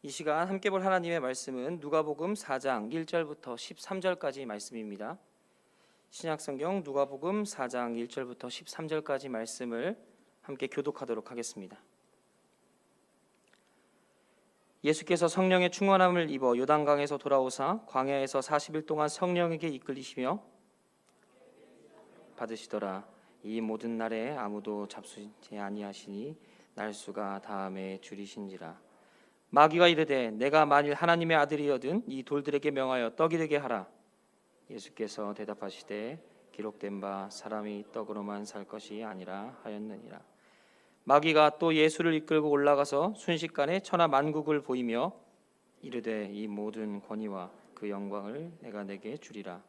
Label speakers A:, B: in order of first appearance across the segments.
A: 이 시간 함께 볼 하나님의 말씀은 누가복음 4장 1절부터 13절까지 말씀입니다. 신약성경 누가복음 4장 1절부터 13절까지 말씀을 함께 교독하도록 하겠습니다. 예수께서 성령의 충만함을 입어 요단강에서 돌아오사 광야에서 40일 동안 성령에게 이끌리시며 받으시더라. 이 모든 날에 아무도 잡수지 아니하시니 날수가 다음에 줄이신지라. 마귀가 이르되 내가 만일 하나님의 아들이거든 이 돌들에게 명하여 떡이 되게 하라. 예수께서 대답하시되 기록된 바 사람이 떡으로만 살 것이 아니라 하였느니라. 마귀가 또 예수를 이끌고 올라가서 순식간에 천하 만국을 보이며 이르되 이 모든 권위와 그 영광을 내가 내게 주리라.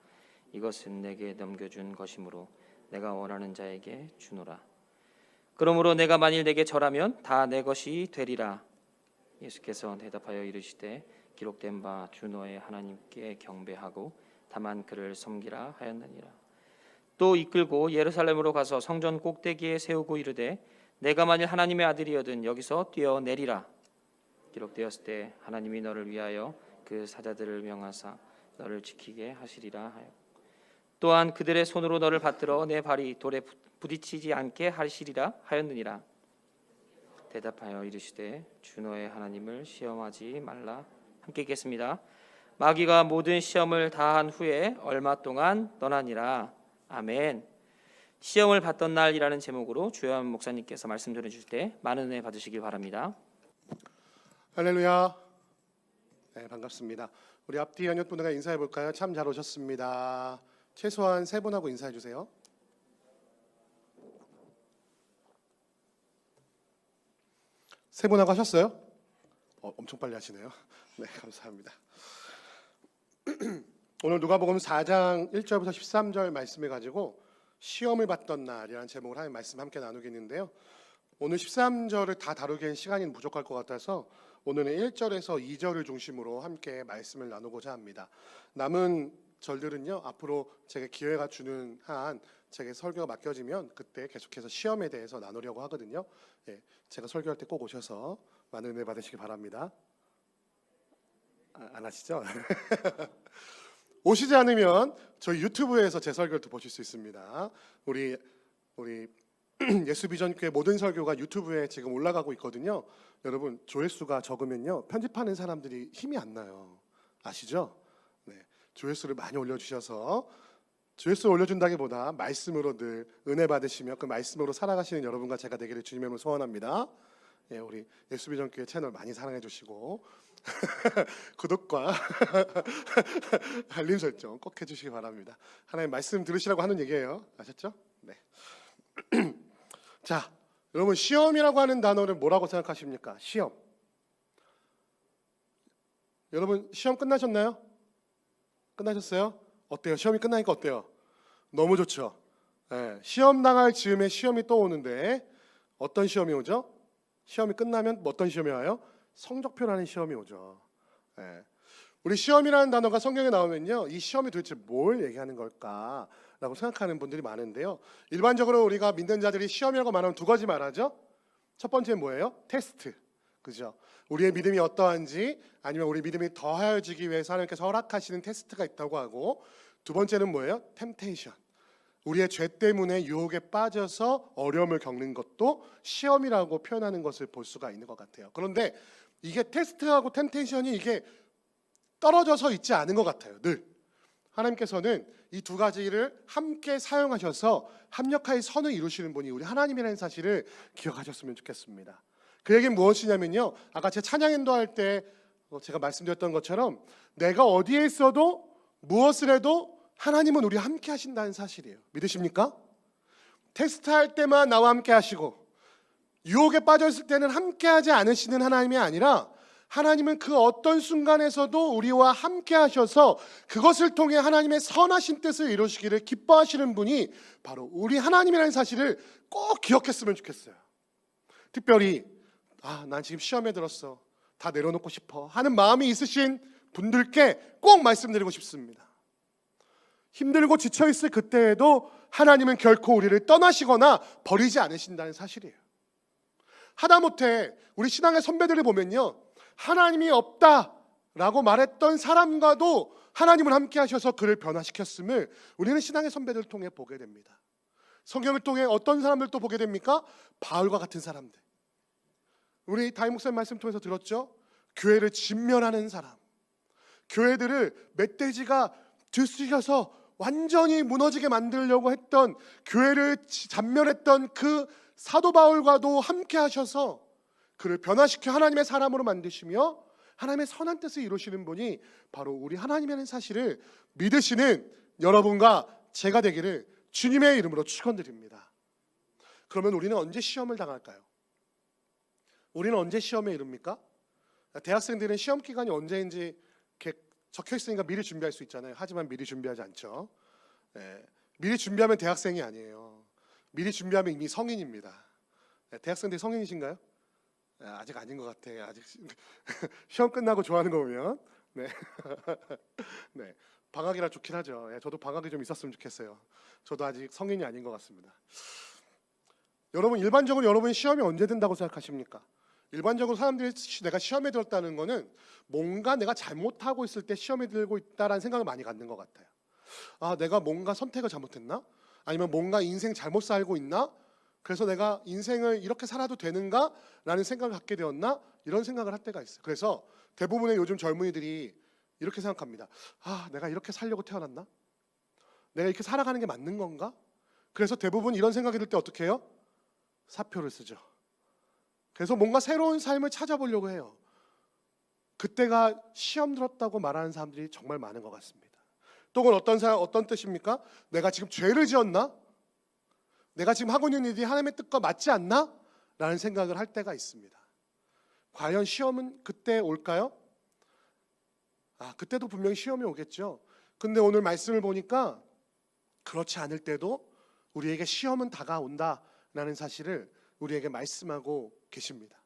A: 이것은 내게 넘겨준 것이므로 내가 원하는 자에게 주노라. 그러므로 내가 만일 내게 절하면 다 내 것이 되리라. 예수께서 대답하여 이르시되 기록된 바 주 너의 하나님께 경배하고 다만 그를 섬기라 하였느니라. 또 이끌고 예루살렘으로 가서 성전 꼭대기에 세우고 이르되 내가 만일 하나님의 아들이거든 여기서 뛰어내리라. 기록되었을 때 하나님이 너를 위하여 그 사자들을 명하사 너를 지키게 하시리라 하여 또한 그들의 손으로 너를 받들어 내 발이 돌에 부딪히지 않게 하시리라 하였느니라. 대답하여 이르시되 주 너의 하나님을 시험하지 말라. 함께 읽겠습니다. 마귀가 모든 시험을 다한 후에 얼마 동안 떠나니라. 아멘. 시험을 받던 날이라는 제목으로 주요한 목사님께서 말씀 전해주실 때 많은 은혜 받으시길 바랍니다.
B: 할렐루야. 네, 반갑습니다. 우리 앞뒤 연역분들과 인사해 볼까요? 참 잘 오셨습니다. 최소한 세 분하고 인사해 주세요. 세 분하고 하셨어요? 엄청 빨리 하시네요. 네, 감사합니다. 오늘 누가복음 4장 1절부터 13절 말씀을 가지고 시험을 받던 날이라는 제목을 하는 말씀 함께 나누겠는데요. 오늘 13절을 다 다루기엔 시간이 부족할 것 같아서 오늘은 1절에서 2절을 중심으로 함께 말씀을 나누고자 합니다. 남은 절들은요, 앞으로 제가 기회가 주는 한 제게 설교가 맡겨지면 그때 계속해서 시험에 대해서 나누려고 하거든요. 예, 제가 설교할 때 꼭 오셔서 많은 은혜 받으시기 바랍니다. 안 하시죠? 오시지 않으면 저희 유튜브에서 제 설교를 또 보실 수 있습니다. 우리 예수비전교회 모든 설교가 유튜브에 지금 올라가고 있거든요. 여러분 조회수가 적으면요 편집하는 사람들이 힘이 안 나요. 아시죠? 네, 조회수를 많이 올려주셔서 조회수 올려준다기보다 말씀으로 늘 은혜 받으시며 그 말씀으로 살아가시는 여러분과 제가 되기를 주님의 이름으로 소원합니다. 예, 우리 예수비전교회 채널 많이 사랑해 주시고 구독과 알림 설정 꼭 해주시기 바랍니다. 하나님 말씀 들으시라고 하는 얘기예요. 아셨죠? 네. 자, 여러분 시험이라고 하는 단어를 뭐라고 생각하십니까? 시험. 여러분 시험 끝나셨나요? 끝나셨어요? 어때요? 시험이 끝나니까 어때요? 너무 좋죠. 네, 시험 당할 즈음에 시험이 또 오는데 어떤 시험이 오죠? 시험이 끝나면 어떤 시험이 와요? 성적표라는 시험이 오죠. 네. 우리 시험이라는 단어가 성경에 나오면요, 이 시험이 도대체 뭘 얘기하는 걸까라고 생각하는 분들이 많은데요. 일반적으로 우리가 믿는 자들이 시험이라고 말하면 두 가지 말하죠. 첫 번째는 뭐예요? 테스트. 그죠? 우리의 믿음이 어떠한지 아니면 우리 믿음이 더하여지기 위해서 하나님께서 허락하시는 테스트가 있다고 하고, 두 번째는 뭐예요? 템테이션. 우리의 죄 때문에 유혹에 빠져서 어려움을 겪는 것도 시험이라고 표현하는 것을 볼 수가 있는 것 같아요. 그런데 이게 테스트하고 템테이션이 이게 떨어져서 있지 않은 것 같아요. 늘 하나님께서는 이 두 가지를 함께 사용하셔서 합력하여 선을 이루시는 분이 우리 하나님이라는 사실을 기억하셨으면 좋겠습니다. 그 얘기는 무엇이냐면요, 아까 제 찬양 인도할 때 제가 말씀드렸던 것처럼 내가 어디에 있어도 무엇을 해도 하나님은 우리와 함께 하신다는 사실이에요. 믿으십니까? 테스트할 때만 나와 함께 하시고 유혹에 빠졌을 때는 함께 하지 않으시는 하나님이 아니라 하나님은 그 어떤 순간에서도 우리와 함께 하셔서 그것을 통해 하나님의 선하신 뜻을 이루시기를 기뻐하시는 분이 바로 우리 하나님이라는 사실을 꼭 기억했으면 좋겠어요. 특별히 난 지금 시험에 들었어, 다 내려놓고 싶어 하는 마음이 있으신 분들께 꼭 말씀드리고 싶습니다. 힘들고 지쳐있을 그때에도 하나님은 결코 우리를 떠나시거나 버리지 않으신다는 사실이에요. 하다못해 우리 신앙의 선배들을 보면요, 하나님이 없다라고 말했던 사람과도 하나님은 함께 하셔서 그를 변화시켰음을 우리는 신앙의 선배들을 통해 보게 됩니다. 성경을 통해 어떤 사람들도 보게 됩니까? 바울과 같은 사람들. 우리 다임 목사님 말씀 통해서 들었죠? 교회를 진멸하는 사람, 교회들을 멧돼지가 들쑤셔서 완전히 무너지게 만들려고 했던, 교회를 잔멸했던 그 사도 바울과도 함께 하셔서 그를 변화시켜 하나님의 사람으로 만드시며 하나님의 선한 뜻을 이루시는 분이 바로 우리 하나님이라는 사실을 믿으시는 여러분과 제가 되기를 주님의 이름으로 축원드립니다. 그러면 우리는 언제 시험을 당할까요? 우리는 언제 시험에 이릅니까? 대학생들은 시험 기간이 언제인지 이렇게 적혀 있으니까 미리 준비할 수 있잖아요. 하지만 미리 준비하지 않죠. 미리 준비하면 대학생이 아니에요. 미리 준비하면 이미 성인입니다. 대학생들 성인이신가요? 아직 아닌 것 같아요. 아직 시험 끝나고 좋아하는 거 보면 네. 방학이라 좋긴 하죠. 저도 방학이 좀 있었으면 좋겠어요. 저도 아직 성인이 아닌 것 같습니다. 여러분, 일반적으로 여러분이 시험이 언제 든다고 생각하십니까? 일반적으로 사람들이 내가 시험에 들었다는 거는 뭔가 내가 잘못하고 있을 때 시험에 들고 있다라는 생각을 많이 갖는 것 같아요. 내가 뭔가 선택을 잘못했나? 아니면 뭔가 인생 잘못 살고 있나? 그래서 내가 인생을 이렇게 살아도 되는가? 라는 생각을 갖게 되었나? 이런 생각을 할 때가 있어요. 그래서 대부분의 요즘 젊은이들이 이렇게 생각합니다. 내가 이렇게 살려고 태어났나? 내가 이렇게 살아가는 게 맞는 건가? 그래서 대부분 이런 생각이 들 때 어떻게 해요? 사표를 쓰죠. 그래서 뭔가 새로운 삶을 찾아보려고 해요. 그때가 시험 들었다고 말하는 사람들이 정말 많은 것 같습니다. 또는 어떤 뜻입니까? 내가 지금 죄를 지었나? 내가 지금 하고 있는 일이 하나님의 뜻과 맞지 않나? 라는 생각을 할 때가 있습니다. 과연 시험은 그때 올까요? 그때도 분명히 시험이 오겠죠. 근데 오늘 말씀을 보니까 그렇지 않을 때도 우리에게 시험은 다가온다라는 사실을 우리에게 말씀하고 계십니다.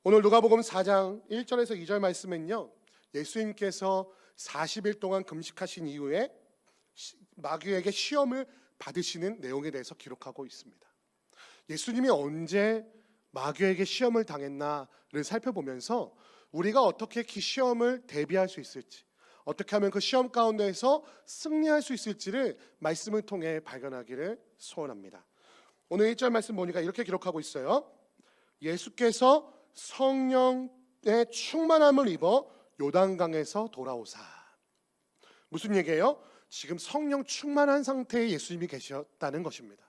B: 오늘 누가복음 4장 1절에서 2절 말씀은요, 예수님께서 40일 동안 금식하신 이후에 마귀에게 시험을 받으시는 내용에 대해서 기록하고 있습니다. 예수님이 언제 마귀에게 시험을 당했나를 살펴보면서 우리가 어떻게 그 시험을 대비할 수 있을지, 어떻게 하면 그 시험 가운데에서 승리할 수 있을지를 말씀을 통해 발견하기를 소원합니다. 오늘 1절 말씀 보니까 이렇게 기록하고 있어요. 예수께서 성령의 충만함을 입어 요단강에서 돌아오사. 무슨 얘기예요? 지금 성령 충만한 상태의 예수님이 계셨다는 것입니다.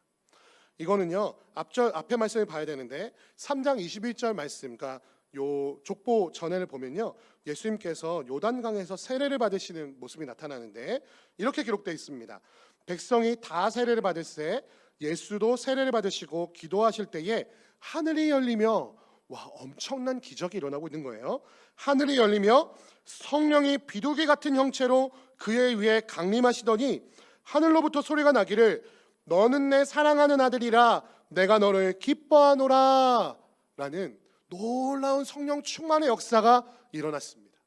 B: 이거는요, 앞에 말씀을 봐야 되는데 3장 21절 말씀, 그러니까 요 족보 전해를 보면요, 예수님께서 요단강에서 세례를 받으시는 모습이 나타나는데 이렇게 기록되어 있습니다. 백성이 다 세례를 받을새 예수도 세례를 받으시고 기도하실 때에 하늘이 열리며, 엄청난 기적이 일어나고 있는 거예요. 하늘이 열리며 성령이 비둘기 같은 형체로 그의 위에 강림하시더니 하늘로부터 소리가 나기를 너는 내 사랑하는 아들이라 내가 너를 기뻐하노라 라는 놀라운 성령 충만의 역사가 일어났습니다.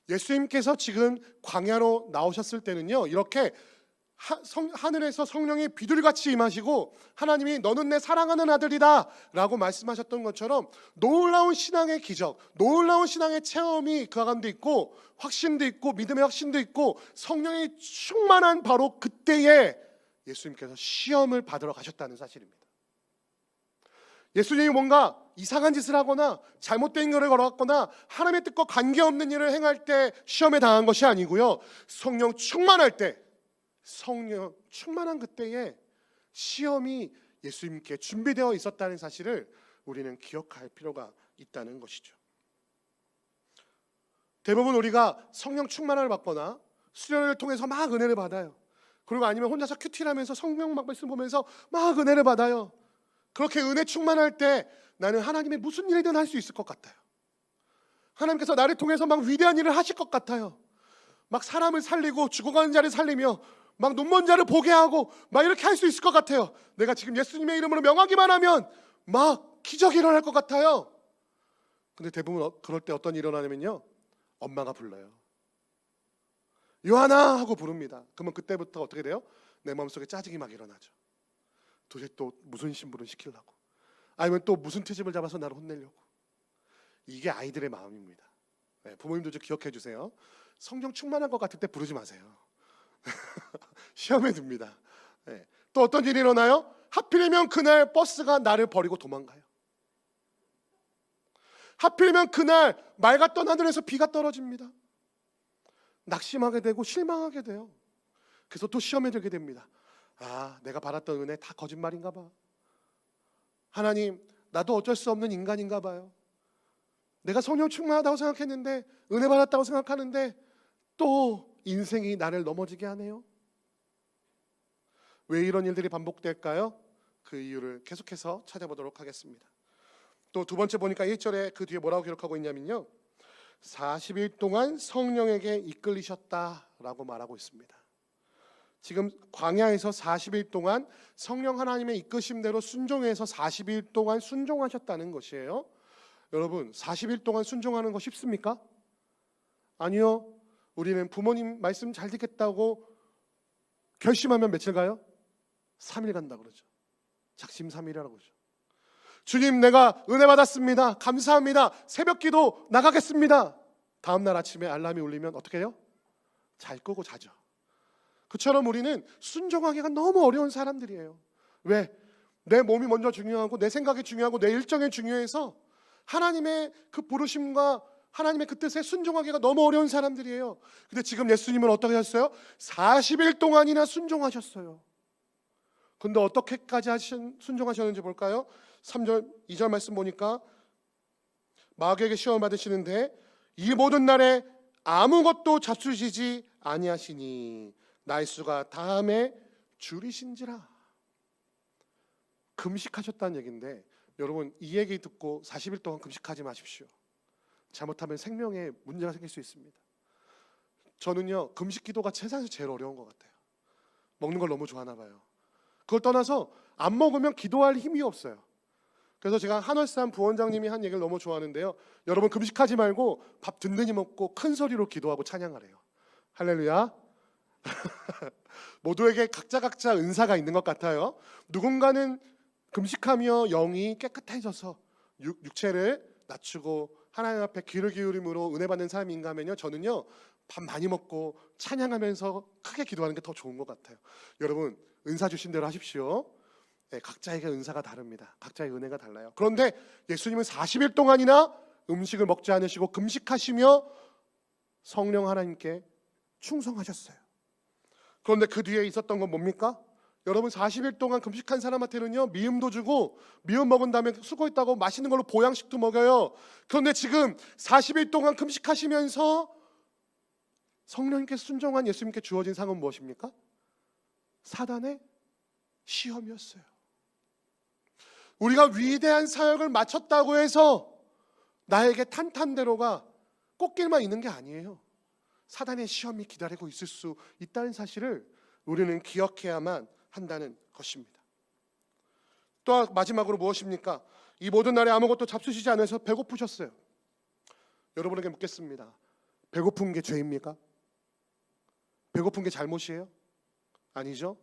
B: 예수님께서 지금 광야로 나오셨을 때는요, 이렇게 하늘에서 성령이 비둘기같이 임하시고 하나님이 너는 내 사랑하는 아들이다 라고 말씀하셨던 것처럼 놀라운 신앙의 기적, 놀라운 신앙의 체험이 그 가운데 있고, 확신도 있고 믿음의 확신도 있고 성령이 충만한 바로 그때에 예수님께서 시험을 받으러 가셨다는 사실입니다. 예수님이 뭔가 이상한 짓을 하거나 잘못된 길을 걸어갔거나 하나님의 뜻과 관계없는 일을 행할 때 시험에 당한 것이 아니고요, 성령 충만할 때, 성령 충만한 그때에 시험이 예수님께 준비되어 있었다는 사실을 우리는 기억할 필요가 있다는 것이죠. 대부분 우리가 성령 충만함을 받거나 수련을 통해서 막 은혜를 받아요. 그리고 아니면 혼자서 큐티를 하면서 성경 말씀 보면서 막 은혜를 받아요. 그렇게 은혜 충만할 때 나는 하나님의 무슨 일이든 할 수 있을 것 같아요. 하나님께서 나를 통해서 막 위대한 일을 하실 것 같아요. 막 사람을 살리고 죽어가는 자를 살리며 막 눈먼 자를 보게 하고 막 이렇게 할 수 있을 것 같아요. 내가 지금 예수님의 이름으로 명하기만 하면 막 기적이 일어날 것 같아요. 근데 대부분 그럴 때 어떤 일이 일어나냐면요, 엄마가 불러요. 요한아 하고 부릅니다. 그러면 그때부터 어떻게 돼요? 내 마음속에 짜증이 막 일어나죠. 도대체 또 무슨 심부름 시키려고, 아니면 또 무슨 트집을 잡아서 나를 혼내려고. 이게 아이들의 마음입니다. 네, 부모님도 좀 기억해 주세요. 성령 충만한 것 같을 때 부르지 마세요. 시험에 듭니다. 네. 또 어떤 일이 일어나요? 하필이면 그날 버스가 나를 버리고 도망가요. 하필이면 그날 맑았던 하늘에서 비가 떨어집니다. 낙심하게 되고 실망하게 돼요. 그래서 또 시험에 들게 됩니다. 아, 내가 받았던 은혜 다 거짓말인가 봐. 하나님, 나도 어쩔 수 없는 인간인가 봐요. 내가 성령 충만하다고 생각했는데, 은혜 받았다고 생각하는데 또 인생이 나를 넘어지게 하네요. 왜 이런 일들이 반복될까요? 그 이유를 계속해서 찾아보도록 하겠습니다. 또 두 번째 보니까 1절에 그 뒤에 뭐라고 기록하고 있냐면요, 40일 동안 성령에게 이끌리셨다라고 말하고 있습니다. 지금 광야에서 40일 동안 성령 하나님의 이끄심대로 순종해서 40일 동안 순종하셨다는 것이에요. 여러분, 40일 동안 순종하는 거 쉽습니까? 아니요. 우리는 부모님 말씀 잘 듣겠다고 결심하면 며칠 가요? 3일 간다 그러죠. 작심삼일이라고 그러죠. 주님, 내가 은혜 받았습니다. 감사합니다. 새벽기도 나가겠습니다. 다음 날 아침에 알람이 울리면 어떻게 해요? 잘 끄고 자죠. 그처럼 우리는 순종하기가 너무 어려운 사람들이에요. 왜? 내 몸이 먼저 중요하고 내 생각이 중요하고 내 일정이 중요해서 하나님의 그 부르심과 하나님의 그 뜻에 순종하기가 너무 어려운 사람들이에요. 근데 지금 예수님은 어떻게 하셨어요? 40일 동안이나 순종하셨어요. 근데 어떻게까지 순종하셨는지 볼까요? 3절, 2절 말씀 보니까 마귀에게 시험 받으시는데 이 모든 날에 아무것도 잡수시지 아니하시니 날수가 다음에 줄이신지라. 금식하셨다는 얘기인데, 여러분 이 얘기 듣고 40일 동안 금식하지 마십시오. 잘못하면 생명에 문제가 생길 수 있습니다. 저는요, 금식 기도가 세상에서 제일 어려운 것 같아요. 먹는 걸 너무 좋아하나 봐요. 그걸 떠나서 안 먹으면 기도할 힘이 없어요. 그래서 제가 한월산 부원장님이 한 얘기를 너무 좋아하는데요, 여러분 금식하지 말고 밥 든든히 먹고 큰 소리로 기도하고 찬양하래요. 할렐루야. 모두에게 각자 은사가 있는 것 같아요. 누군가는 금식하며 영이 깨끗해져서 육체를 낮추고 하나님 앞에 귀를 기울임으로 은혜 받는 사람인가 하면요, 저는요 밥 많이 먹고 찬양하면서 크게 기도하는 게 더 좋은 것 같아요. 여러분 은사 주신 대로 하십시오. 네, 각자에게 은사가 다릅니다. 각자의 은혜가 달라요. 그런데 예수님은 40일 동안이나 음식을 먹지 않으시고 금식하시며 성령 하나님께 충성하셨어요. 그런데 그 뒤에 있었던 건 뭡니까? 여러분 40일 동안 금식한 사람한테는요 미음도 주고, 미음 먹은 다음에 수고했다고 맛있는 걸로 보양식도 먹여요. 그런데 지금 40일 동안 금식하시면서 성령님께 순종한 예수님께 주어진 상은 무엇입니까? 사단의 시험이었어요. 우리가 위대한 사역을 마쳤다고 해서 나에게 탄탄대로가 꽃길만 있는 게 아니에요. 사단의 시험이 기다리고 있을 수 있다는 사실을 우리는 기억해야만 한다는 것입니다. 또 마지막으로 무엇입니까? 이 모든 날에 아무것도 잡수시지 않아서 배고프셨어요. 여러분에게 묻겠습니다. 배고픈 게 죄입니까? 배고픈 게 잘못이에요? 아니죠.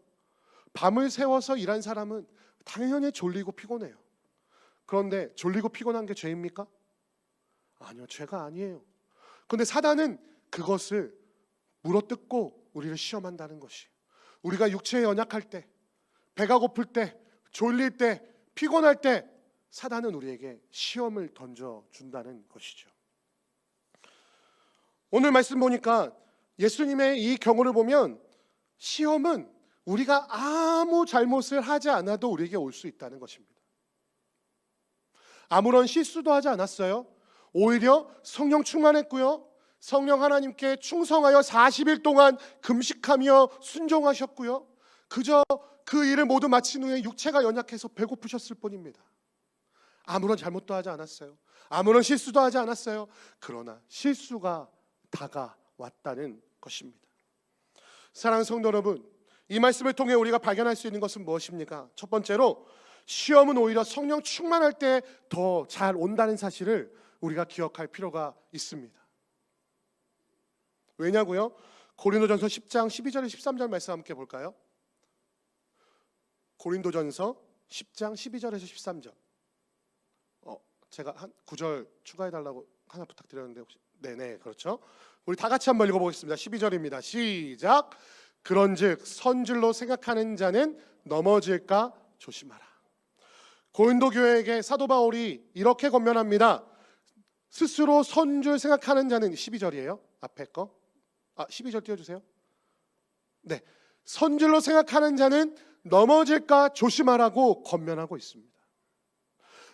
B: 밤을 새워서 일한 사람은 당연히 졸리고 피곤해요. 그런데 졸리고 피곤한 게 죄입니까? 아니요, 죄가 아니에요. 그런데 사단은 그것을 물어뜯고 우리를 시험한다는 것이, 우리가 육체에 연약할 때, 배가 고플 때, 졸릴 때, 피곤할 때 사단은 우리에게 시험을 던져준다는 것이죠. 오늘 말씀 보니까 예수님의 이 경우를 보면 시험은 우리가 아무 잘못을 하지 않아도 우리에게 올 수 있다는 것입니다. 아무런 실수도 하지 않았어요. 오히려 성령 충만했고요, 성령 하나님께 충성하여 40일 동안 금식하며 순종하셨고요, 그저 그 일을 모두 마친 후에 육체가 연약해서 배고프셨을 뿐입니다. 아무런 잘못도 하지 않았어요. 아무런 실수도 하지 않았어요. 그러나 실수가 다가왔다는 것입니다. 사랑하는 성도 여러분, 이 말씀을 통해 우리가 발견할 수 있는 것은 무엇입니까? 첫 번째로 시험은 오히려 성령 충만할 때 더 잘 온다는 사실을 우리가 기억할 필요가 있습니다. 왜냐고요? 고린도전서 10장 12절에 13절 말씀 함께 볼까요? 고린도전서 10장 12절에서 13절. 제가 한 9절 추가해 달라고 하나 부탁드렸는데 혹시 네네 그렇죠. 우리 다 같이 한번 읽어보겠습니다. 12절입니다. 시작. 그런즉 선줄로 생각하는 자는 넘어질까 조심하라. 고린도 교회에게 사도 바울이 이렇게 권면합니다. 스스로 선줄 생각하는 자는 12절이에요. 앞에 거. 12절 띄워주세요. 네, 선줄로 생각하는 자는 넘어질까 조심하라고 권면하고 있습니다.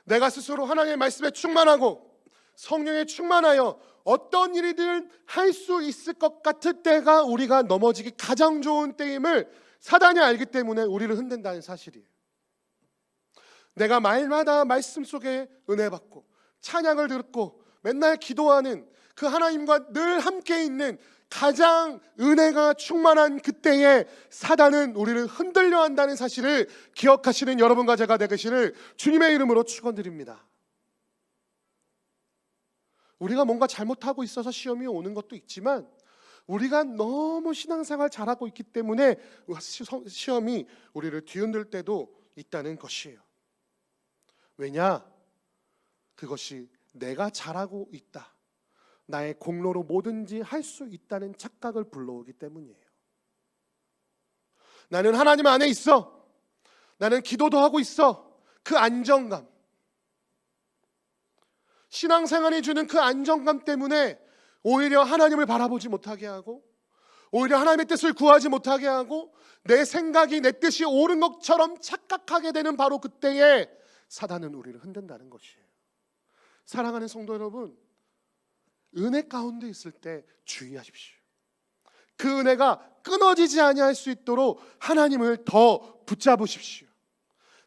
B: 내가 스스로 하나님의 말씀에 충만하고 성령에 충만하여 어떤 일이든 할 수 있을 것 같을 때가 우리가 넘어지기 가장 좋은 때임을 사단이 알기 때문에 우리를 흔든다는 사실이에요. 내가 말마다 말씀 속에 은혜 받고 찬양을 듣고 맨날 기도하는 그 하나님과 늘 함께 있는 가장 은혜가 충만한 그때에 사단은 우리를 흔들려 한다는 사실을 기억하시는 여러분과 제가 되시를 주님의 이름으로 축원드립니다. 우리가 뭔가 잘못하고 있어서 시험이 오는 것도 있지만 우리가 너무 신앙생활 잘하고 있기 때문에 시험이 우리를 뒤흔들 때도 있다는 것이에요. 왜냐? 그것이 내가 잘하고 있다, 나의 공로로 뭐든지 할 수 있다는 착각을 불러오기 때문이에요. 나는 하나님 안에 있어, 나는 기도도 하고 있어, 그 안정감, 신앙생활이 주는 그 안정감 때문에 오히려 하나님을 바라보지 못하게 하고 오히려 하나님의 뜻을 구하지 못하게 하고 내 생각이 내 뜻이 옳은 것처럼 착각하게 되는 바로 그때에 사단은 우리를 흔든다는 것이에요. 사랑하는 성도 여러분, 은혜 가운데 있을 때 주의하십시오. 그 은혜가 끊어지지 아니할 수 있도록 하나님을 더 붙잡으십시오.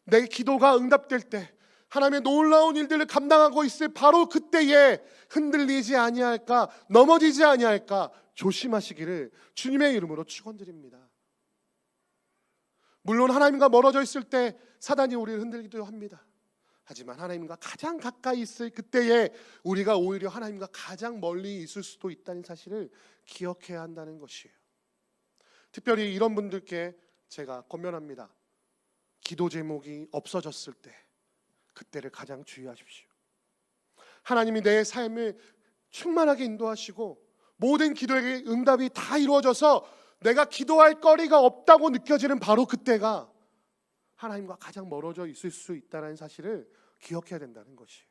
B: 내 기도가 응답될 때 하나님의 놀라운 일들을 감당하고 있을 바로 그때에 흔들리지 아니할까, 넘어지지 아니할까 조심하시기를 주님의 이름으로 축원드립니다. 물론 하나님과 멀어져 있을 때 사단이 우리를 흔들기도 합니다. 하지만 하나님과 가장 가까이 있을 그때에 우리가 오히려 하나님과 가장 멀리 있을 수도 있다는 사실을 기억해야 한다는 것이에요. 특별히 이런 분들께 제가 권면합니다. 기도 제목이 없어졌을 때 그때를 가장 주의하십시오. 하나님이 내 삶을 충만하게 인도하시고 모든 기도의 응답이 다 이루어져서 내가 기도할 거리가 없다고 느껴지는 바로 그때가 하나님과 가장 멀어져 있을 수 있다는 사실을 기억해야 된다는 것이에요.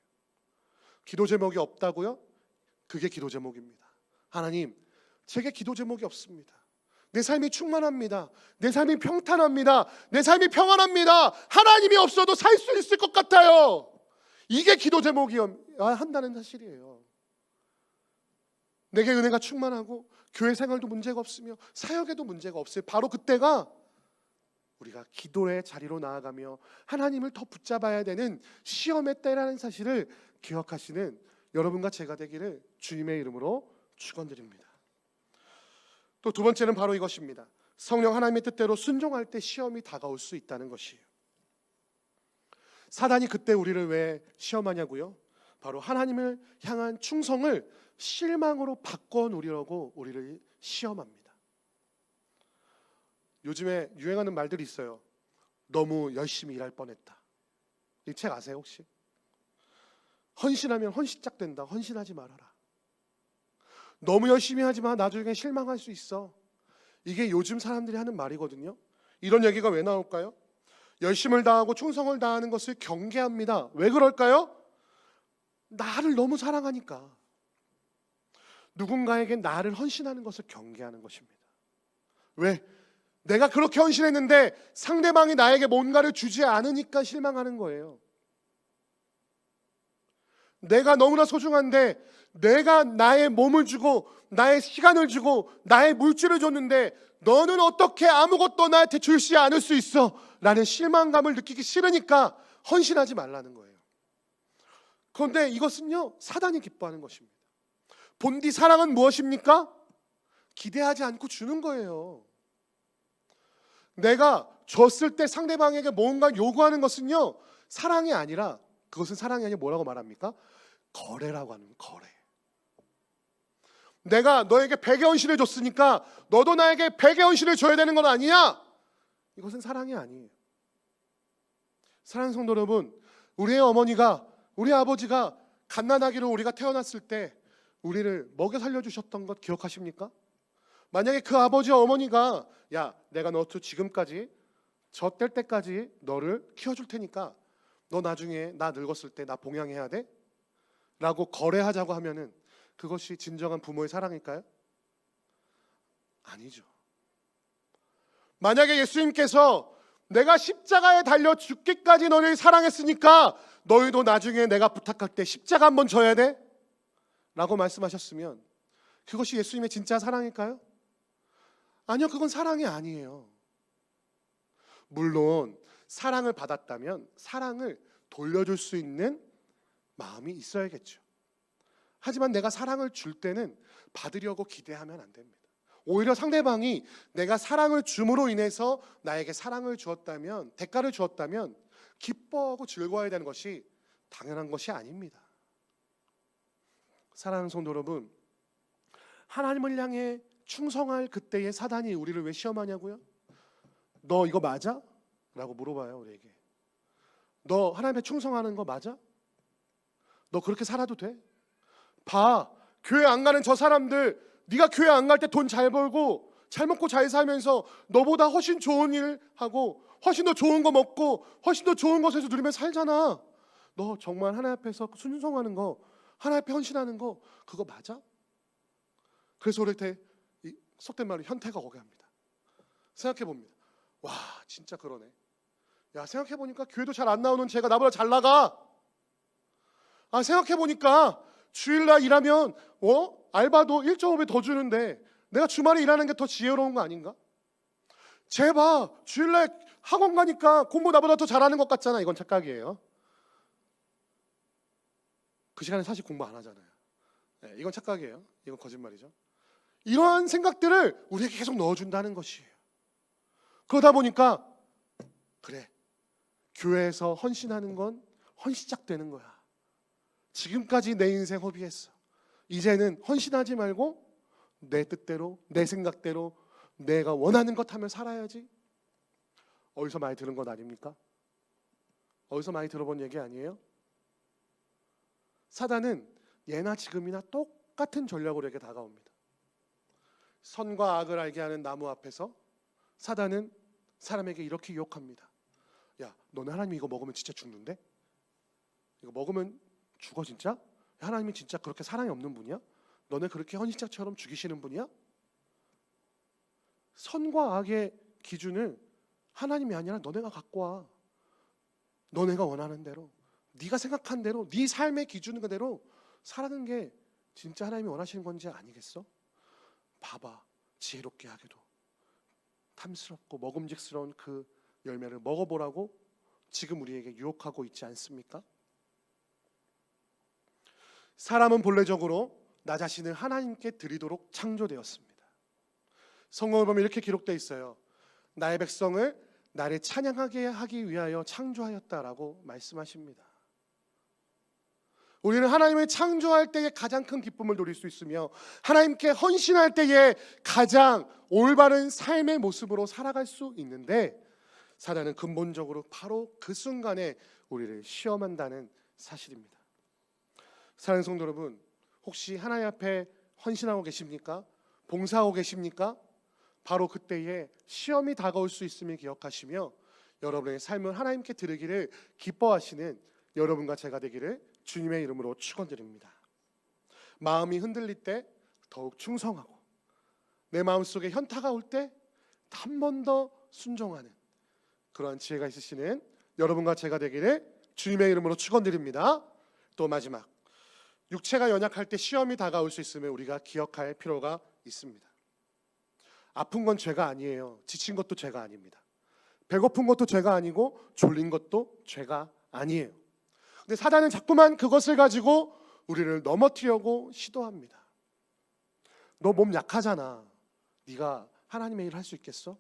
B: 기도 제목이 없다고요? 그게 기도 제목입니다. 하나님, 제게 기도 제목이 없습니다. 내 삶이 충만합니다. 내 삶이 평탄합니다. 내 삶이 평안합니다. 하나님이 없어도 살 수 있을 것 같아요. 이게 기도 제목이어야 한다는 사실이에요. 내게 은혜가 충만하고 교회 생활도 문제가 없으며 사역에도 문제가 없을 바로 그때가 우리가 기도의 자리로 나아가며 하나님을 더 붙잡아야 되는 시험의 때라는 사실을 기억하시는 여러분과 제가 되기를 주님의 이름으로 축원드립니다. 또 두 번째는 바로 이것입니다. 성령 하나님의 뜻대로 순종할 때 시험이 다가올 수 있다는 것이에요. 사단이 그때 우리를 왜 시험하냐고요? 바로 하나님을 향한 충성을 실망으로 바꿔놓으려고 우리를 시험합니다. 요즘에 유행하는 말들이 있어요. 너무 열심히 일할 뻔했다. 이 책 아세요 혹시? 헌신하면 헌신짝 된다. 헌신하지 말아라. 너무 열심히 하지만 나중에 실망할 수 있어. 이게 요즘 사람들이 하는 말이거든요. 이런 얘기가 왜 나올까요? 열심을 다하고 충성을 다하는 것을 경계합니다. 왜 그럴까요? 나를 너무 사랑하니까. 누군가에게 나를 헌신하는 것을 경계하는 것입니다. 왜? 내가 그렇게 헌신했는데 상대방이 나에게 뭔가를 주지 않으니까 실망하는 거예요. 내가 너무나 소중한데 내가 나의 몸을 주고 나의 시간을 주고 나의 물질을 줬는데 너는 어떻게 아무것도 나한테 주지 않을 수 있어? 라는 실망감을 느끼기 싫으니까 헌신하지 말라는 거예요. 그런데 이것은요, 사단이 기뻐하는 것입니다. 본디 사랑은 무엇입니까? 기대하지 않고 주는 거예요. 내가 줬을 때 상대방에게 뭔가 요구하는 것은요, 사랑이 아니라, 그것은 사랑이 아니라 뭐라고 말합니까? 거래라고 하는 거래. 내가 너에게 100의 헌신을 줬으니까 너도 나에게 100의 헌신을 줘야 되는 건 아니야. 이것은 사랑이 아니에요. 사랑하는 성도 여러분, 우리의 어머니가 우리 아버지가 갓난아기로 우리가 태어났을 때 우리를 먹여 살려주셨던 것 기억하십니까? 만약에 그 아버지와 어머니가 야, 내가 너 지금까지 저 뗄 때까지 너를 키워줄 테니까 너 나중에 나 늙었을 때 나 봉양해야 돼? 라고 거래하자고 하면은 그것이 진정한 부모의 사랑일까요? 아니죠. 만약에 예수님께서 내가 십자가에 달려 죽기까지 너를 사랑했으니까 너희도 나중에 내가 부탁할 때 십자가 한번 져야 돼? 라고 말씀하셨으면 그것이 예수님의 진짜 사랑일까요? 아니요, 그건 사랑이 아니에요. 물론 사랑을 받았다면 사랑을 돌려줄 수 있는 마음이 있어야겠죠. 하지만 내가 사랑을 줄 때는 받으려고 기대하면 안 됩니다. 오히려 상대방이 내가 사랑을 줌으로 인해서 나에게 사랑을 주었다면, 대가를 주었다면 기뻐하고 즐거워야 되는 것이 당연한 것이 아닙니다. 사랑하는 성도 여러분, 하나님을 향해 충성할 그때의 사단이 우리를 왜 시험하냐고요? 너 이거 맞아? 라고 물어봐요, 우리에게. 너 하나님께 충성하는 거 맞아? 너 그렇게 살아도 돼? 봐, 교회 안 가는 저 사람들, 네가 교회 안 갈 때 돈 잘 벌고 잘 먹고 잘 살면서 너보다 훨씬 좋은 일 하고 훨씬 더 좋은 거 먹고 훨씬 더 좋은 것에서 누리며 살잖아. 너 정말 하나님 앞에서 순종하는 거, 하나님 앞에 헌신하는 거 그거 맞아? 그래서 우리한테 속된 말로 현태가 오게 합니다. 생각해 봅니다. 와, 진짜 그러네. 야, 생각해 보니까 교회도 잘 안 나오는 쟤가 나보다 잘 나가. 아, 생각해 보니까 주일날 일하면 알바도 1.5배 더 주는데 내가 주말에 일하는 게 더 지혜로운 거 아닌가? 쟤 봐, 주일날 학원 가니까 공부 나보다 더 잘하는 것 같잖아. 이건 착각이에요. 그 시간에 사실 공부 안 하잖아요. 네, 이건 착각이에요. 이건 거짓말이죠. 이러한 생각들을 우리에게 계속 넣어준다는 것이에요. 그러다 보니까 그래, 교회에서 헌신하는 건 헌시작되는 거야. 지금까지 내 인생 허비했어. 이제는 헌신하지 말고 내 뜻대로, 내 생각대로 내가 원하는 것 하며 살아야지. 어디서 많이 들은 것 아닙니까? 어디서 많이 들어본 얘기 아니에요? 사단은 예나 지금이나 똑같은 전략으로 에게 다가옵니다. 선과 악을 알게 하는 나무 앞에서 사단은 사람에게 이렇게 유혹합니다. 야, 너네 하나님이 이거 먹으면 진짜 죽는데? 이거 먹으면 죽어 진짜? 하나님이 진짜 그렇게 사랑이 없는 분이야? 너네 그렇게 헌신자처럼 죽이시는 분이야? 선과 악의 기준을 하나님이 아니라 너네가 갖고 와. 너네가 원하는 대로, 네가 생각한 대로, 네 삶의 기준 그대로 살아가는 게 진짜 하나님이 원하시는 건지 아니겠어? 봐봐, 지혜롭게 하게도 탐스럽고 먹음직스러운 그 열매를 먹어보라고 지금 우리에게 유혹하고 있지 않습니까? 사람은 본래적으로 나 자신을 하나님께 드리도록 창조되었습니다. 성경을 보면 이렇게 기록되어 있어요. 나의 백성을 나를 찬양하게 하기 위하여 창조하였다라고 말씀하십니다. 우리는 하나님을 창조할 때에 가장 큰 기쁨을 누릴 수 있으며 하나님께 헌신할 때에 가장 올바른 삶의 모습으로 살아갈 수 있는데, 사단은 근본적으로 바로 그 순간에 우리를 시험한다는 사실입니다. 사랑하는 성도 여러분, 혹시 하나님 앞에 헌신하고 계십니까? 봉사하고 계십니까? 바로 그때에 시험이 다가올 수 있음을 기억하시며 여러분의 삶을 하나님께 드리기를 기뻐하시는 여러분과 제가 되기를 주님의 이름으로 축원드립니다. 마음이 흔들릴 때 더욱 충성하고, 내 마음속에 현타가 올 때 한 번 더 순종하는 그러한 지혜가 있으시는 여러분과 제가 되기를 주님의 이름으로 축원드립니다. 또 마지막, 육체가 연약할 때 시험이 다가올 수 있음을 우리가 기억할 필요가 있습니다. 아픈 건 죄가 아니에요. 지친 것도 죄가 아닙니다. 배고픈 것도 죄가 아니고 졸린 것도 죄가 아니에요. 근데 사단은 자꾸만 그것을 가지고 우리를 넘어뜨리려고 시도합니다. 너 몸 약하잖아. 네가 하나님의 일을 할 수 있겠어?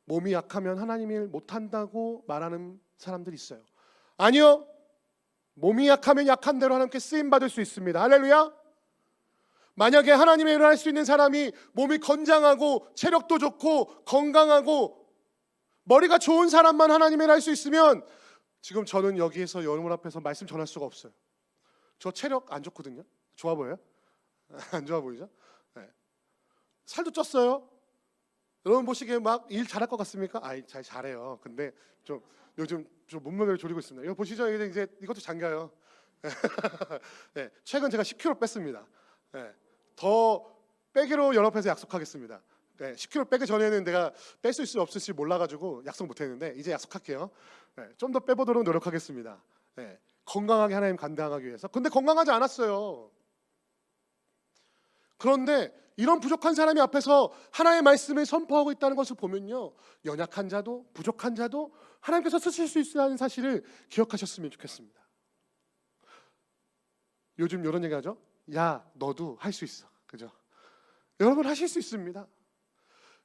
B: 몸이 약하면 하나님의 일 못한다고 말하는 사람들이 있어요. 아니요. 몸이 약하면 약한 대로 하나님께 쓰임받을 수 있습니다. 할렐루야. 만약에 하나님의 일을 할 수 있는 사람이 몸이 건장하고 체력도 좋고 건강하고 머리가 좋은 사람만 하나님의 일을 할 수 있으면 지금 저는 여기에서 여러분 앞에서 말씀 전할 수가 없어요. 저 체력 안 좋거든요. 좋아 보여요? 안 좋아 보이죠? 네. 살도 쪘어요. 여러분 보시기에 막 일 잘할 것 같습니까? 잘해요. 근데 좀 요즘 좀 몸무게를 줄이고 있습니다. 이거 보시죠? 이제 이것도 잠겨요. 네, 최근 제가 10kg 뺐습니다. 네, 더 빼기로 연합해서 약속하겠습니다. 네, 10kg 빼기 전에는 내가 뺄 수 있을지 없을지 몰라가지고 약속 못했는데 이제 약속할게요. 네, 좀 더 빼보도록 노력하겠습니다. 네, 건강하게 하나님 감당하기 위해서. 근데 건강하지 않았어요. 그런데 이런 부족한 사람이 앞에서 하나님의 말씀을 선포하고 있다는 것을 보면요, 연약한 자도 부족한 자도 하나님께서 쓰실 수 있다는 사실을 기억하셨으면 좋겠습니다. 요즘 이런 얘기 하죠. 야, 너도 할 수 있어. 그죠? 여러분 하실 수 있습니다.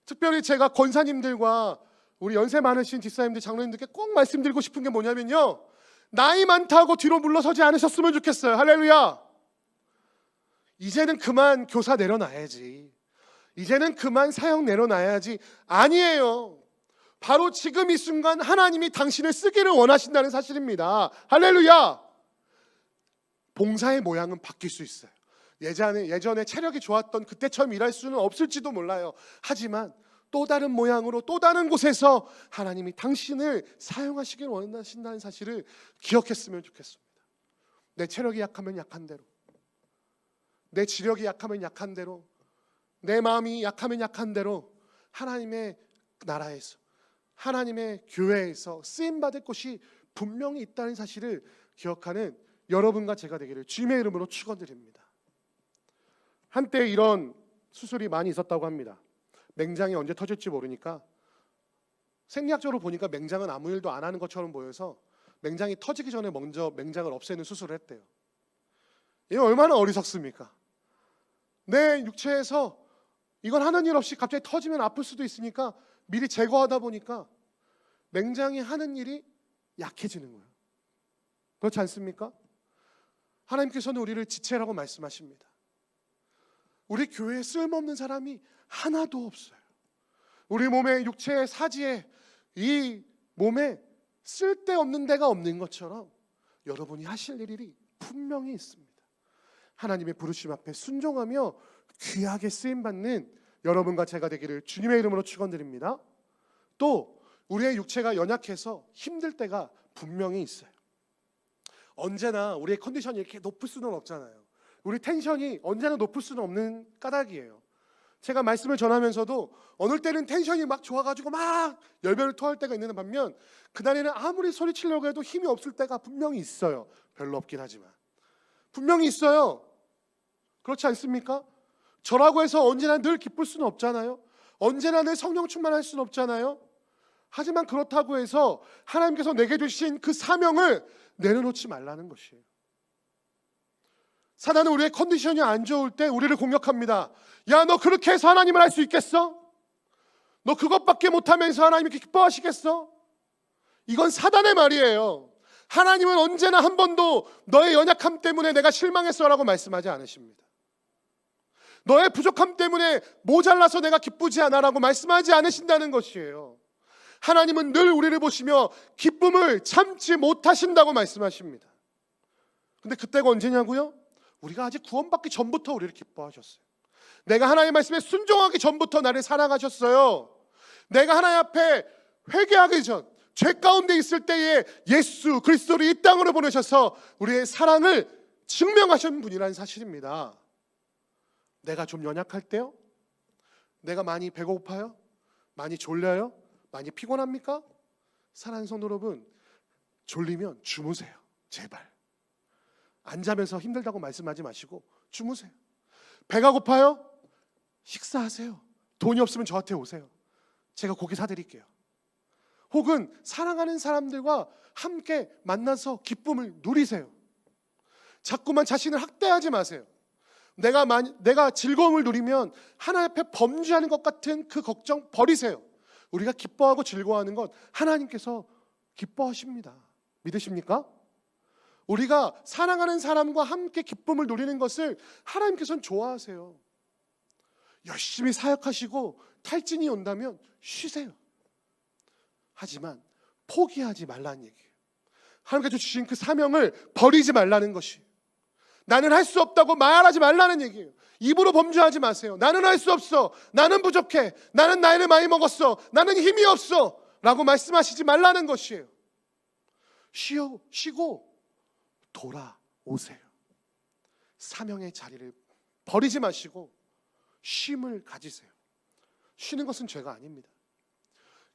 B: 특별히 제가 권사님들과 우리 연세 많으신 집사님들, 장로님들께 꼭 말씀드리고 싶은 게 뭐냐면요, 나이 많다고 뒤로 물러서지 않으셨으면 좋겠어요. 할렐루야. 이제는 그만 교사 내려놔야지. 이제는 그만 사역 내려놔야지. 아니에요. 바로 지금 이 순간 하나님이 당신을 쓰기를 원하신다는 사실입니다. 할렐루야. 봉사의 모양은 바뀔 수 있어요. 예전에 체력이 좋았던 그때처럼 일할 수는 없을지도 몰라요. 하지만 또 다른 모양으로 또 다른 곳에서 하나님이 당신을 사용하시길 원하신다는 사실을 기억했으면 좋겠습니다. 내 체력이 약하면 약한 대로, 내 지력이 약하면 약한 대로, 내 마음이 약하면 약한 대로 하나님의 나라에서, 하나님의 교회에서 쓰임받을 곳이 분명히 있다는 사실을 기억하는 여러분과 제가 되기를 주님의 이름으로 축원드립니다. 한때 이런 수술이 많이 있었다고 합니다. 맹장이 언제 터질지 모르니까, 생리학적으로 보니까 맹장은 아무 일도 안 하는 것처럼 보여서 맹장이 터지기 전에 먼저 맹장을 없애는 수술을 했대요. 이게 얼마나 어리석습니까? 내 육체에서 이건 하는 일 없이 갑자기 터지면 아플 수도 있으니까 미리 제거하다 보니까 맹장이 하는 일이 약해지는 거예요. 그렇지 않습니까? 하나님께서는 우리를 지체라고 말씀하십니다. 우리 교회에 쓸모없는 사람이 하나도 없어요. 우리 몸의 육체의 사지에, 이 몸에 쓸데없는 데가 없는 것처럼 여러분이 하실 일이 분명히 있습니다. 하나님의 부르심 앞에 순종하며 귀하게 쓰임받는 여러분과 제가 되기를 주님의 이름으로 축원드립니다. 또 우리의 육체가 연약해서 힘들 때가 분명히 있어요. 언제나 우리의 컨디션이 이렇게 높을 수는 없잖아요. 우리 텐션이 언제나 높을 수는 없는 까닭이에요. 제가 말씀을 전하면서도 어느 때는 텐션이 막 좋아가지고 막 열변을 토할 때가 있는 반면, 그날에는 아무리 소리치려고 해도 힘이 없을 때가 분명히 있어요. 별로 없긴 하지만 분명히 있어요. 그렇지 않습니까? 저라고 해서 언제나 늘 기쁠 수는 없잖아요. 언제나 늘 성령 충만할 수는 없잖아요. 하지만 그렇다고 해서 하나님께서 내게 주신 그 사명을 내려놓지 말라는 것이에요. 사단은 우리의 컨디션이 안 좋을 때 우리를 공격합니다. 야, 너 그렇게 해서 하나님을 할 수 있겠어? 너 그것밖에 못하면서 하나님이 기뻐하시겠어? 이건 사단의 말이에요. 하나님은 언제나 한 번도 너의 연약함 때문에 내가 실망했어라고 말씀하지 않으십니다. 너의 부족함 때문에 모자라서 내가 기쁘지 않아라고 말씀하지 않으신다는 것이에요. 하나님은 늘 우리를 보시며 기쁨을 참지 못하신다고 말씀하십니다. 근데 그때가 언제냐고요? 우리가 아직 구원받기 전부터 우리를 기뻐하셨어요. 내가 하나님의 말씀에 순종하기 전부터 나를 사랑하셨어요. 내가 하나님 앞에 회개하기 전, 죄 가운데 있을 때에 예수 그리스도를 이 땅으로 보내셔서 우리의 사랑을 증명하신 분이라는 사실입니다. 내가 좀 연약할 때요? 내가 많이 배고파요? 많이 졸려요? 많이 피곤합니까? 사랑하는 성도 여러분, 졸리면 주무세요. 제발. 안 자면서 힘들다고 말씀하지 마시고 주무세요. 배가 고파요? 식사하세요. 돈이 없으면 저한테 오세요. 제가 고기 사드릴게요. 혹은 사랑하는 사람들과 함께 만나서 기쁨을 누리세요. 자꾸만 자신을 학대하지 마세요. 내가 즐거움을 누리면 하나님 앞에 범죄하는 것 같은 그 걱정 버리세요. 우리가 기뻐하고 즐거워하는 것 하나님께서 기뻐하십니다. 믿으십니까? 우리가 사랑하는 사람과 함께 기쁨을 누리는 것을 하나님께서는 좋아하세요. 열심히 사역하시고 탈진이 온다면 쉬세요. 하지만 포기하지 말라는 얘기예요. 하나님께서 주신 그 사명을 버리지 말라는 것이, 나는 할 수 없다고 말하지 말라는 얘기예요. 입으로 범죄하지 마세요. 나는 할 수 없어, 나는 부족해, 나는 나이를 많이 먹었어, 나는 힘이 없어 라고 말씀하시지 말라는 것이에요. 쉬고 돌아오세요. 사명의 자리를 버리지 마시고 쉼을 가지세요. 쉬는 것은 죄가 아닙니다.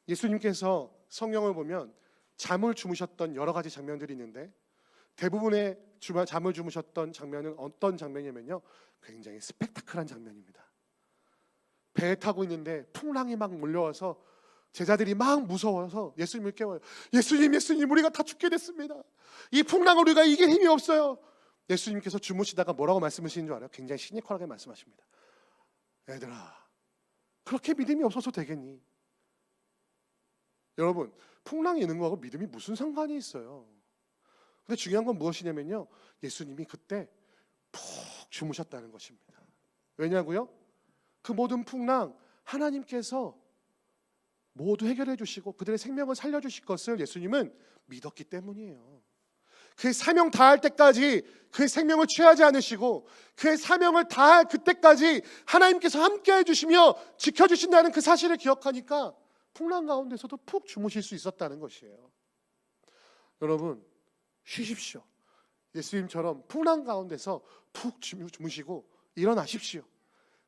B: 예수님께서 성경을 보면 잠을 주무셨던 여러 가지 장면들이 있는데, 대부분의 잠을 주무셨던 장면은 어떤 장면이냐면요, 굉장히 스펙타클한 장면입니다. 배에 타고 있는데 풍랑이 막 몰려와서 제자들이 막 무서워서 예수님을 깨워요. 예수님 우리가 다 죽게 됐습니다. 이 풍랑을 우리가 이길 힘이 없어요. 예수님께서 주무시다가 뭐라고 말씀하시는 줄 알아요? 굉장히 시니컬하게 말씀하십니다. 얘들아, 그렇게 믿음이 없어서 되겠니? 여러분, 풍랑이 있는 거하고 믿음이 무슨 상관이 있어요? 근데 중요한 건 무엇이냐면요, 예수님이 그때 푹 주무셨다는 것입니다. 왜냐고요? 그 모든 풍랑 하나님께서 모두 해결해 주시고 그들의 생명을 살려주실 것을 예수님은 믿었기 때문이에요. 그의 사명 다할 때까지 그의 생명을 취하지 않으시고, 그의 사명을 다할 그때까지 하나님께서 함께 해주시며 지켜주신다는 그 사실을 기억하니까 풍랑 가운데서도 푹 주무실 수 있었다는 것이에요. 여러분, 쉬십시오. 예수님처럼 풍랑 가운데서 푹 주무시고 일어나십시오.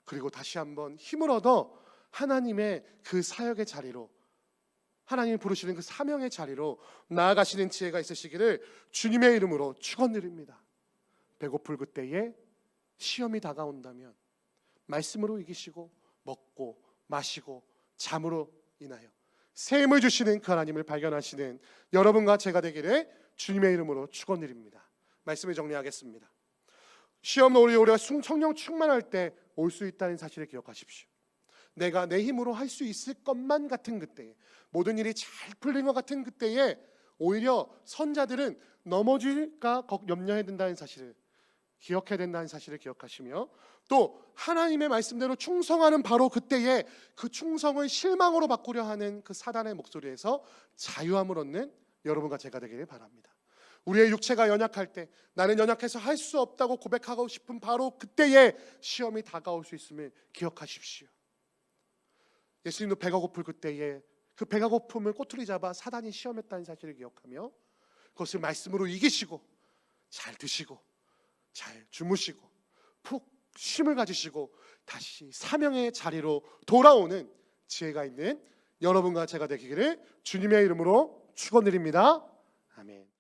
B: 그리고 다시 한번 힘을 얻어 하나님의 그 사역의 자리로, 하나님이 부르시는 그 사명의 자리로 나아가시는 지혜가 있으시기를 주님의 이름으로 축원드립니다. 배고플 그때에 시험이 다가온다면 말씀으로 이기시고 먹고 마시고 잠으로 인하여 새 힘을 주시는 그 하나님을 발견하시는 여러분과 제가 되기를 주님의 이름으로 축원드립니다. 말씀을 정리하겠습니다. 시험 우리가 성령 충만할 때 올 수 있다는 사실을 기억하십시오. 내가 내 힘으로 할 수 있을 것만 같은 그때에, 모든 일이 잘 풀린 것 같은 그때에 오히려 선자들은 넘어질까 염려해야 된다는 사실을 기억해야 된다는 사실을 기억하시며, 또 하나님의 말씀대로 충성하는 바로 그때에 그 충성을 실망으로 바꾸려 하는 그 사단의 목소리에서 자유함을 얻는 여러분과 제가 되기를 바랍니다. 우리의 육체가 연약할 때, 나는 연약해서 할 수 없다고 고백하고 싶은 바로 그때에 시험이 다가올 수 있음을 기억하십시오. 예수님도 배가 고플 그때에 그 배가 고픔을 꼬투리 잡아 사단이 시험했다는 사실을 기억하며 그것을 말씀으로 이기시고 잘 드시고 잘 주무시고 푹 쉼을 가지시고 다시 사명의 자리로 돌아오는 지혜가 있는 여러분과 제가 되기를 주님의 이름으로 축원드립니다. 아멘.